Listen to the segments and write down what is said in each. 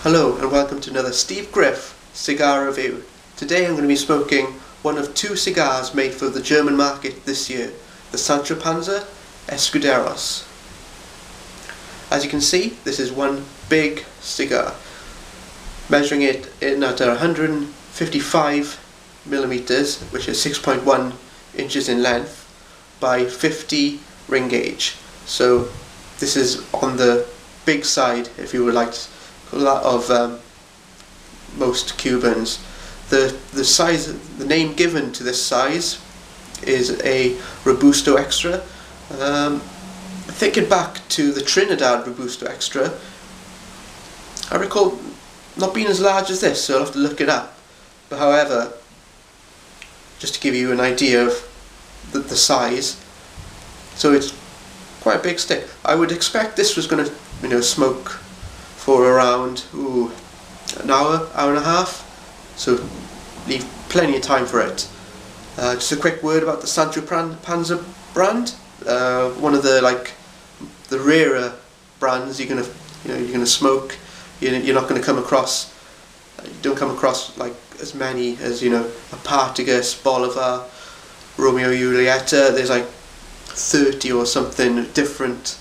Hello and welcome to another Steve Griff cigar review. Today I'm going to be smoking one of two cigars made for the German market this year, the Sancho Panza Escuderos. As you can see, this is one big cigar, measuring it in at 155 millimeters, which is 6.1 inches in length, by 50 ring gauge. So this is on the big side, if you would like to, of most Cubans. The size, the name given to this size is a Robusto Extra. Thinking back to the Trinidad Robusto Extra, I recall not being as large as this, so I'll have to look it up. But however, just to give you an idea of the size, so it's quite a big stick. I would expect this was going to, smoke for around an hour and a half, so leave plenty of time for it. Just a quick word about the Sancho Panza brand. One of the rarer brands you're gonna smoke. You're not gonna come across. You don't come across like as many as Apartagas, Bolivar, Romeo Julieta. There's like 30 or something different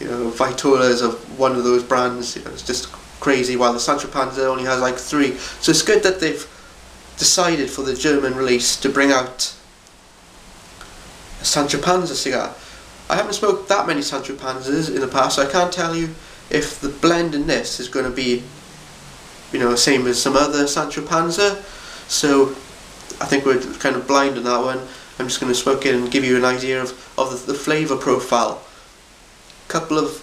Vitolas of one of those brands. It's just crazy, while the Sancho Panza only has like 3. So it's good that they've decided for the German release to bring out a Sancho Panza cigar. I haven't smoked that many Sancho Panzas in the past, so I can't tell you if the blend in this is going to be same as some other Sancho Panza. So I think we're kind of blind on that one. I'm just going to smoke it and give you an idea of the flavour profile. Couple of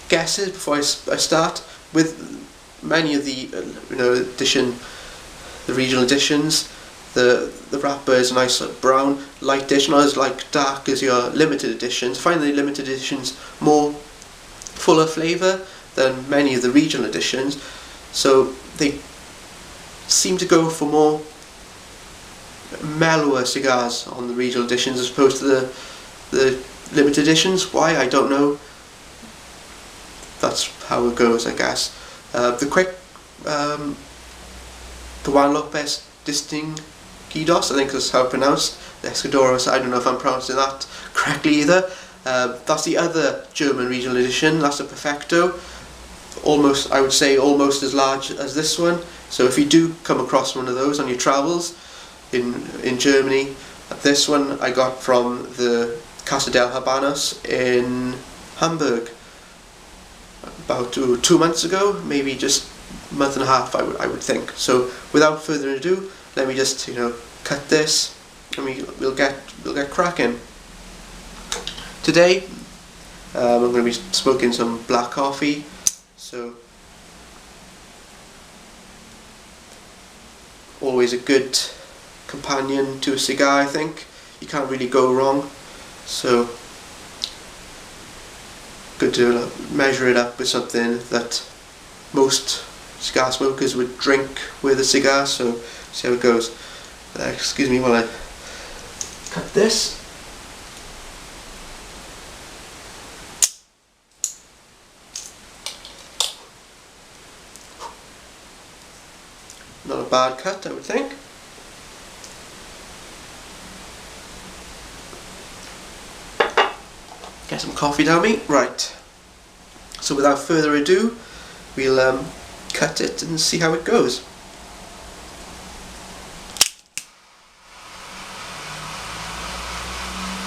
guesses before I start. With many of the the regional editions, the wrapper is a nice brown light dish, not as dark as your limited editions. I find the limited editions more fuller flavour than many of the regional editions, so they seem to go for more mellower cigars on the regional editions as opposed to the limited editions. Why, I don't know. That's how it goes, I guess. The Juan Lopez Distinguidos, I think that's how it's pronounced. The Escuderos, I don't know if I'm pronouncing that correctly either. That's the other German regional edition. That's a Perfecto. I would say almost as large as this one. So if you do come across one of those on your travels in Germany, this one I got from the Casa del Habanos in Hamburg about 2 months ago, maybe just a month and a half, I would think. So without further ado, let me just cut this and we'll get cracking. Today I'm going to be smoking some black coffee, so always a good companion to a cigar. I think you can't really go wrong. So good to measure it up with something that most cigar smokers would drink with a cigar. So see how it goes. Excuse me while I cut this. Not a bad cut, I would think. Get some coffee down me. Right. So without further ado, we'll cut it and see how it goes.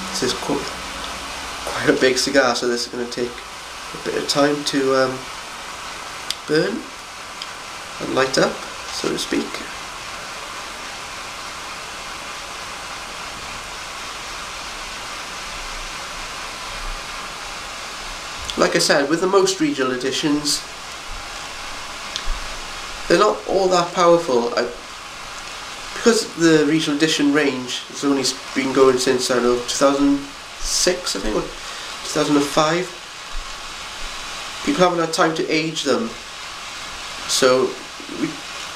This is quite a big cigar, so this is going to take a bit of time to burn and light up, so to speak. Like I said, with the most regional editions, they're not all that powerful. Because the regional edition range has only been going since, I don't know, 2006 I think, or 2005. People haven't had time to age them, so we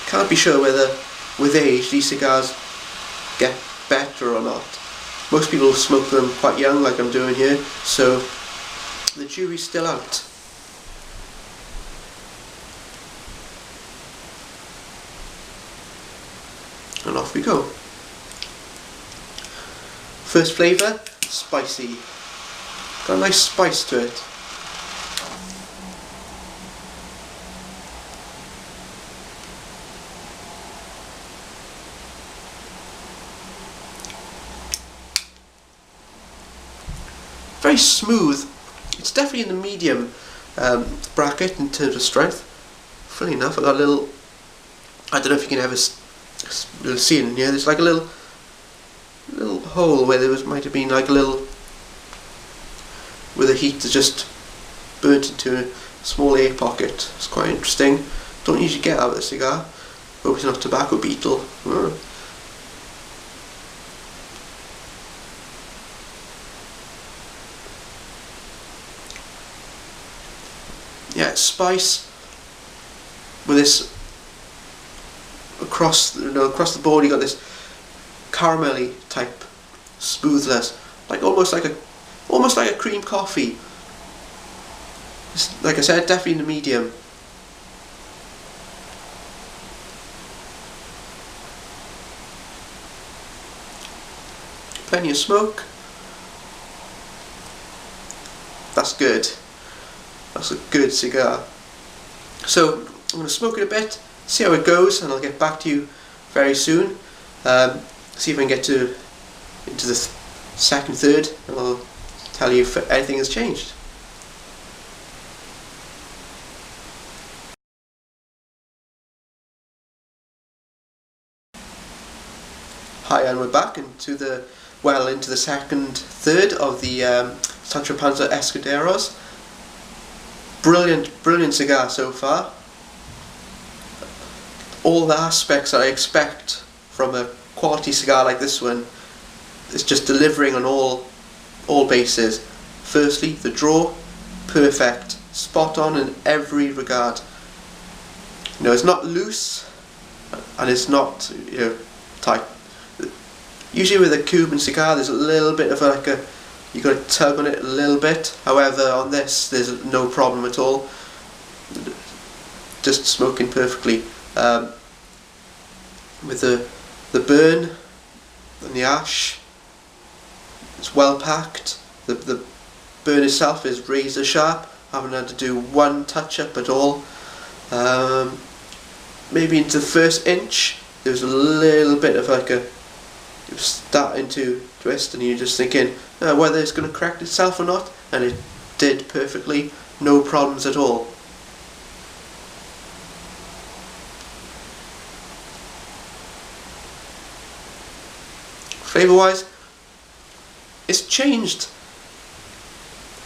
can't be sure whether with age these cigars get better or not. Most people smoke them quite young, like I'm doing here, so the jury's still out. and off we go. First flavour, spicy. Got a nice spice to it. Very smooth. It's definitely in the medium bracket in terms of strength. Funny enough, I got a little, I don't know if you can ever see it in here, there's like a little hole where there might have been like a little, where the heat has just burnt into a small air pocket. It's quite interesting. Don't usually get out of the cigar. Hope it's not tobacco beetle. Yeah, spice with this across the board. You got this caramelly type smoothness, like almost like a cream coffee. It's, like I said, definitely in the medium. Plenty of smoke. That's good. That's a good cigar. So I'm going to smoke it a bit, see how it goes, and I'll get back to you very soon. See if I can get into the second, third, and I'll tell you if anything has changed. Hi, and we're back into the second third of the Sancho Panza Escuderos. Brilliant cigar so far. All the aspects that I expect from a quality cigar like this one is just delivering on all bases. Firstly, the draw, perfect, spot on in every regard. You know, it's not loose and it's not, you know, tight. Usually with a Cuban cigar, there's a little bit of you got to tug on it a little bit. However, on this, there's no problem at all. Just smoking perfectly. With the burn and the ash, it's well packed. The burn itself is razor sharp. I haven't had to do one touch up at all. Maybe into the first inch, there was a little bit of it was starting to twist, and you're just thinking whether it's going to correct itself or not, and it did perfectly, no problems at all. Flavour wise, it's changed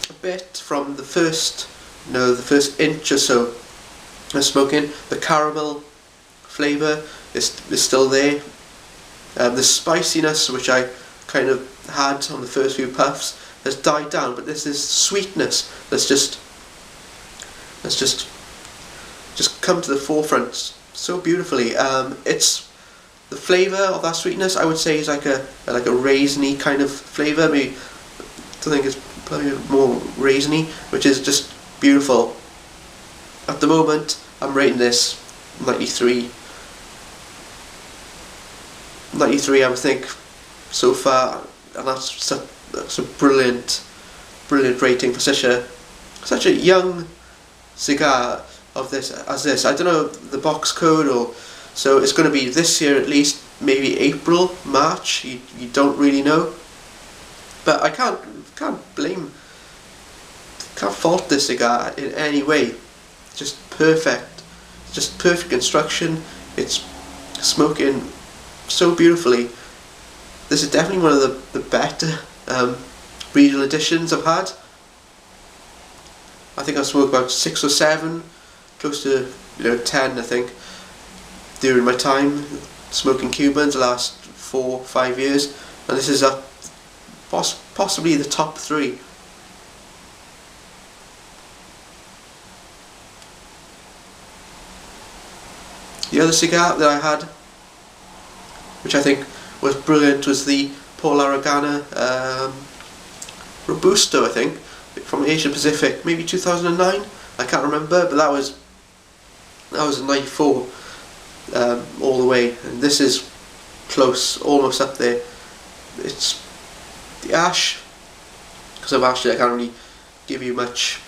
a bit from the first inch or so of smoking. The caramel flavour is still there. The spiciness, which I kind of had on the first few puffs, has died down, but there's this sweetness that's just come to the forefront so beautifully. It's the flavour of that sweetness, I would say, is like a raisiny kind of flavour. Maybe I think it's probably more raisiny, which is just beautiful. At the moment, I'm rating this 93. 93, I would think, so far, and that's a brilliant rating for such a young cigar of this. I don't know the box code, or so it's going to be this year at least, maybe April, March. You don't really know, but I can't fault this cigar in any way. Just perfect construction. It's smoking so beautifully. This is definitely one of the better regional editions I've had. I think I've smoked about 6 or 7, close to 10 I think, during my time smoking Cubans the last 4 or 5 years, and this is possibly the top 3. The other cigar that I had, which I think was brilliant, was the Paul Aragana Robusto, I think, from Asia Pacific, maybe 2009, I can't remember, but that was a 94 all the way, and this is close, almost up there. It's the ash, because of ash I can't really give you much,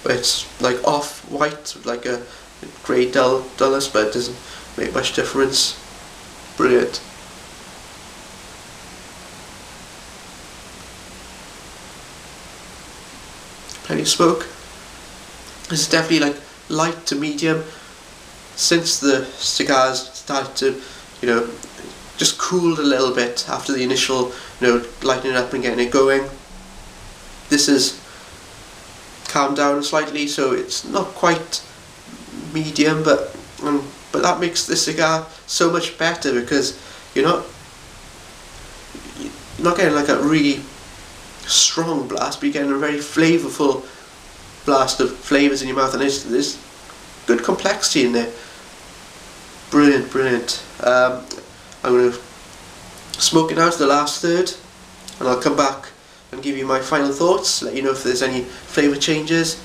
but it's like off-white, like a grey dullness, but it doesn't make much difference. Brilliant. Plenty of smoke. This is definitely like light to medium. Since the cigars started to, just cooled a little bit after the initial, lighting it up and getting it going. This is calmed down slightly, so it's not quite medium, but that makes this cigar so much better, because you're not getting like a really strong blast, but you're getting a very flavourful blast of flavours in your mouth, and there's good complexity in there. Brilliant, brilliant. I'm going to smoke it out to the last third, and I'll come back and give you my final thoughts, let you know if there's any flavour changes.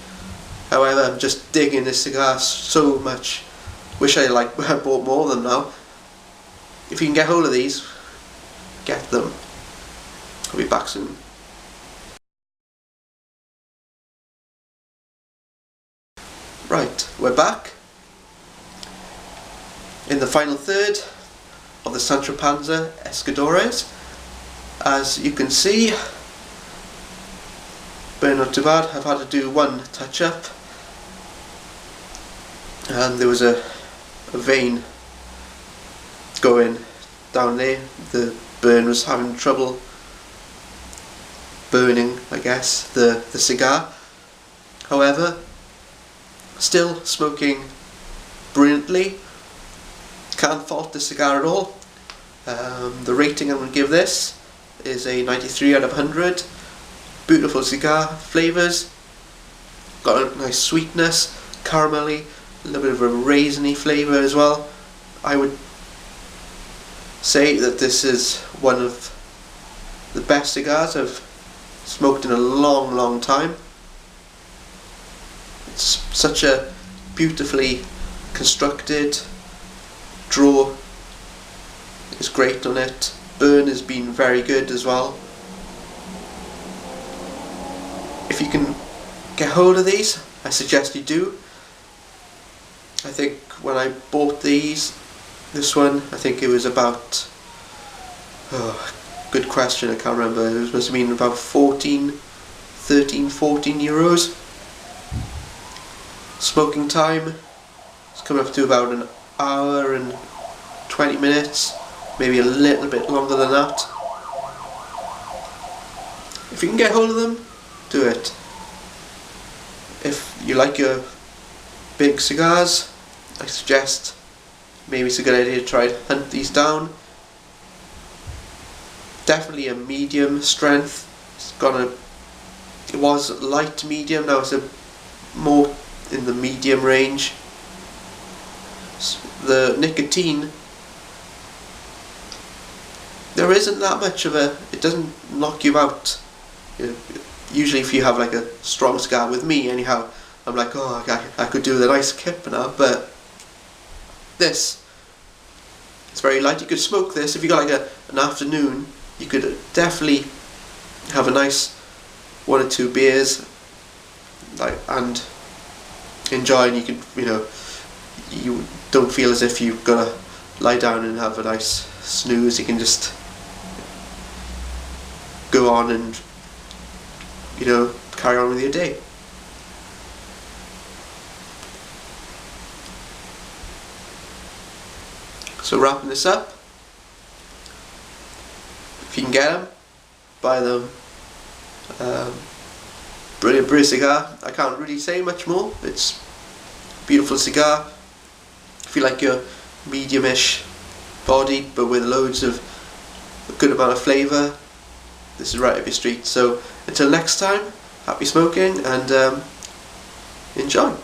However, I'm just digging this cigar so much. Wish I bought more of them now. If you can get hold of these, get them. I'll be back soon. Right, we're back in the final third of the Sancho Panza Escudores. As you can see, but not too bad. I've had to do one touch up, and there was a vein going down there. The burn was having trouble burning, I guess, the cigar. However, still smoking brilliantly. Can't fault the cigar at all. The rating I'm going to give this is a 93 out of 100. Beautiful cigar, flavours, got a nice sweetness, caramelly, a little bit of a raisiny flavour as well. I would say that this is one of the best cigars I've smoked in a long time. It's such a beautifully constructed draw, is great on it. Burn has been very good as well. If you can get hold of these, I suggest you do. I think when I bought this one, I think it was about, good question, I can't remember, it must have been about 13, 14 euros. Smoking time, it's coming up to about an hour and 20 minutes, maybe a little bit longer than that. If you can get hold of them, do it. If you like your big cigars, I suggest maybe it's a good idea to try to hunt these down. Definitely a medium strength. It was light to medium, now it's more in the medium range. The nicotine, there isn't that much of it doesn't knock you out. Usually if you have like a strong cigar, with me anyhow, I'm like, oh, I could do with a nice kip now, but this, it's very light. You could smoke this, if you got like an afternoon, you could definitely have a nice 1 or 2 beers, and enjoy, and you can, you don't feel as if you've got to lie down and have a nice snooze. You can just go on and carry on with your day. So wrapping this up, if you can get them, buy them. Brilliant cigar. I can't really say much more. It's a beautiful cigar. If you like your medium-ish body but with loads of a good amount of flavour, this is right up your street. So until next time, happy smoking and enjoy.